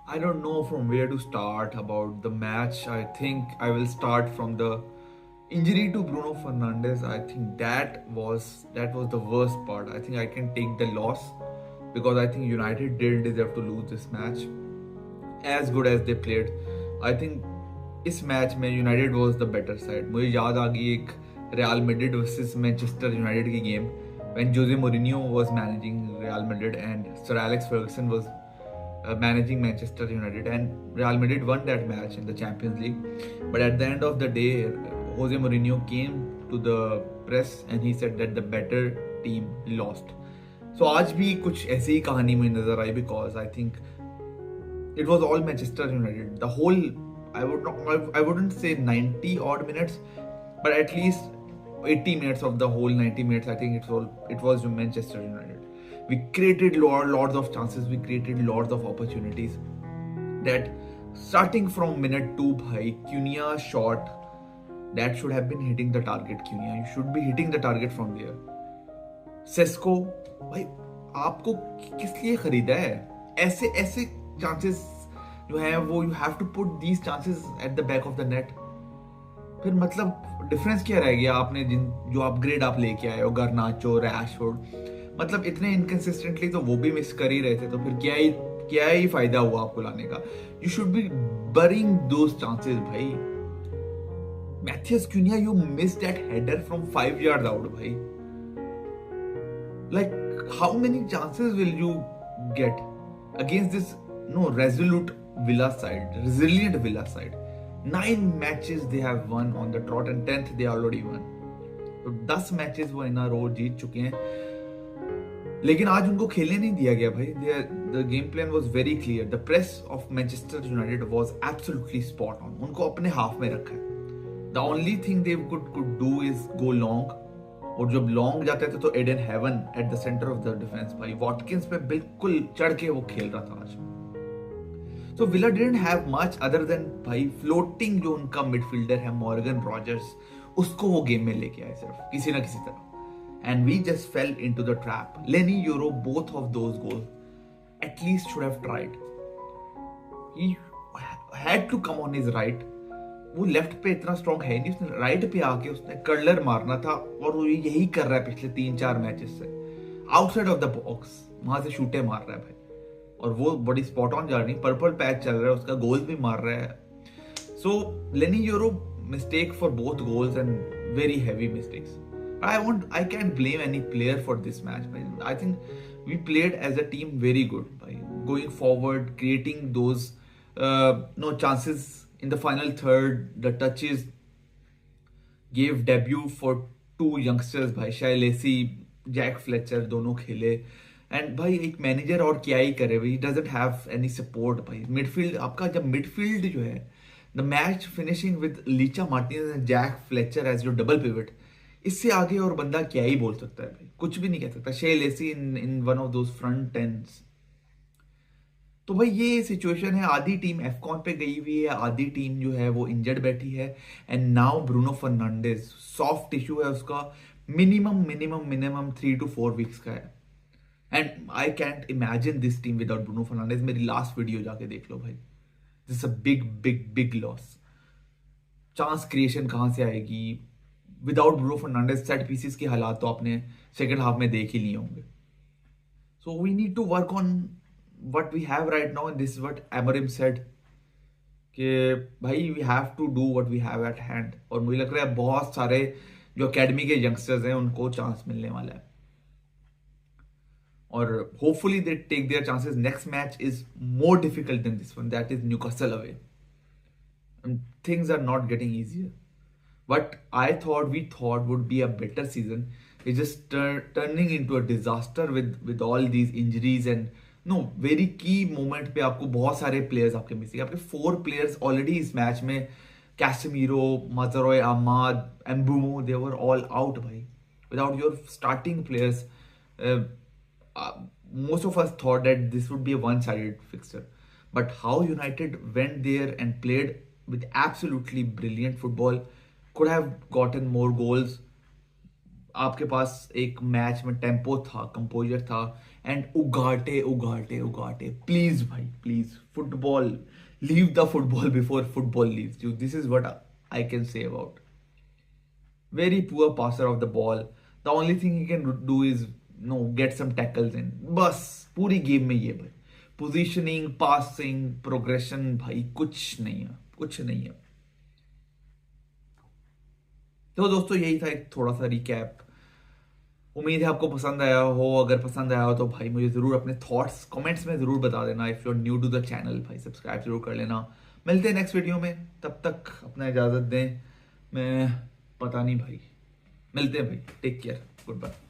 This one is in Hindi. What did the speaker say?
I don't know from where to start about the match. I think I will start from the injury to Bruno Fernandes. I think that was the worst part. I think I can take the loss because I think United did deserve to lose this match. As good as they played, I think इस मैच में United was the better side. मुझे याद आ गई एक real Madrid versus Manchester United की game when Jose Mourinho was managing Real Madrid and Sir Alex Ferguson was managing Manchester United, and Real Madrid won that match in the Champions League. But at the end of the day, Jose Mourinho came to the press and he said that the better team lost. So आज भी कुछ ऐसी ही कहानी मुझे नजर आई because I think it was all Manchester United. The whole, I wouldn't say 90 odd minutes, but at least 80 minutes of the whole 90 minutes. I think it was Manchester United. We created lots of chances. We created lots of opportunities. That starting from minute two, bhai, Cunha shot that should have been hitting the target. Cunha, you should be hitting the target from there. Sesko भाई आपको किस लिए खरीदा है? ऐसे ऐसे चांसेस जो है वो you have to put these chances at the back of the net. फिर मतलब डिफरेंस क्या रह गया आपने जिन जो अपग्रेड आप लेके आए हो, गर्नाचो, रैशफोर्ड, मतलब इतने इनकंसिस्टेंटली तो वो भी मिस कर ही रहे थे. तो फिर क्या ही फायदा हुआ आपको लाने का? You should be bringing those chances भाई. Matheus Cunha, you miss that header from 5 yards out भाई. Like, how many chances will you get against this resolute Villa side, resilient Villa side? 9 matches they have won on the trot, and 10th they already won. तो 10 मैचेस वो इन रो जीत चुके हैं, लेकिन आज उनको खेलने नहीं दिया गया भाई. The game plan was very clear. The press of Manchester United was absolutely spot on. उनको अपने हाफ में रखा है. The only thing they could do is go long, और जब लॉन्ग जाते थे तो Ayden Heaven at the centre of the defence भाई वॉटकिंस पे बिल्कुल चढ़ के वो खेल रहा था आज. So Villa didn't have much other than भाई फ्लोटिंग जो उनका मिडफील्डर है मॉर्गन रॉजर्स, उसको वो गेम में लेके आए सिर्फ किसी ना किसी तरह. And we just fell into the trap. Leny Yoro, both of those goal at least should have tried. He had to come on his right. वो लेफ्ट पे इतना स्ट्रॉन्ग है नहीं, उसने राइट पे आके उसने कर्लर मारना था, और वो यही कर रहा है पिछले 3-4 मैचेस से. आउटसाइड ऑफ द बॉक्स वहां से शूटे मार रहा है भाई, और वो बड़ी स्पॉट ऑन जा रही. पर्पल पैच चल रहा है, उसका गोल भी मार रहा है. सो लेनी euro mistake for both goals and very heavy mistakes. I can't blame any player for this match. I think we played as a team very good by going forward, creating those no chances in the final third. The touches gave debut for 2 youngsters भाई, शाय लेसी, जैक फ्लेचर, दोनों खेले. एंड भाई एक मैनेजर और क्या ही करे भाई, डजंट हैव एनी सपोर्ट भाई. मिडफील्ड आपका, जब मिडफील्ड जो है, the match finishing with Licha Martinez and Jack Fletcher as your double pivot, इससे आगे और बंदा क्या ही बोल सकता है भाई? कुछ भी नहीं कह सकता. She lacy in one of those front tens. तो भाई ये सिचुएशन है. आधी टीम एफकॉन पे गई हुई है, आधी टीम जो है वो इंजर्ड बैठी है. And now Bruno Fernandes, soft tissue है उसका, मिनिमम 3 to 4 weeks का है. And I can't imagine this team without Bruno Fernandes. मेरी लास्ट वीडियो जाके देख लो भाई. This a big big big loss. Chance creation कहां से आएगी without Bruno Fernandes? Set pieces के हालात तो आपने सेकंड हाफ में देख ही लिए होंगे. So we need to work on what we have right now, and this is what Amorim said कि भाई we have to do what we have at hand. और मुझे लग रहा है बहुत सारे जो अकेडमी के यंगस्टर्स हैं उनको चांस मिलने वाला है, और hopefully they take their chances. Next match is more difficult than this one, that is Newcastle away. Things are not getting easier. What we thought would be a better season is just turning into a disaster with all these injuries. And no very key moment पे आपको बहुत सारे प्लेयर्स आपके मिसिंग. आपके 4 प्लेयर्स ऑलरेडी इस मैच में, Casemiro, Mazraoui, Amad, Mbeumo, they are all out भाई. Without your starting players, most of us thought that this would be a one-sided fixture. But how United went there and played with absolutely brilliant football, could have gotten more goals. आपके पास एक मैच में टेम्पो था, कंपोजर था, एंड उगाटे प्लीज भाई please please. Football, leave the football before football leaves you. This is what I can say about. Very poor passer of the ball. The only thing he can do is get some tackles in. बस पूरी गेम में ये भाई पोजीशनिंग, पासिंग, प्रोग्रेशन भाई कुछ नहीं है, कुछ नहीं है. तो दोस्तों यही था एक थोड़ा सा रिकैप. उम्मीद है आपको पसंद आया हो. अगर पसंद आया हो तो भाई मुझे ज़रूर अपने थॉट्स कमेंट्स में ज़रूर बता देना. If you are new to the channel भाई सब्सक्राइब जरूर कर लेना. मिलते हैं नेक्स्ट वीडियो में. तब तक अपना इजाज़त दें. मैं पता नहीं भाई. मिलते हैं भाई. Take care. Good bye.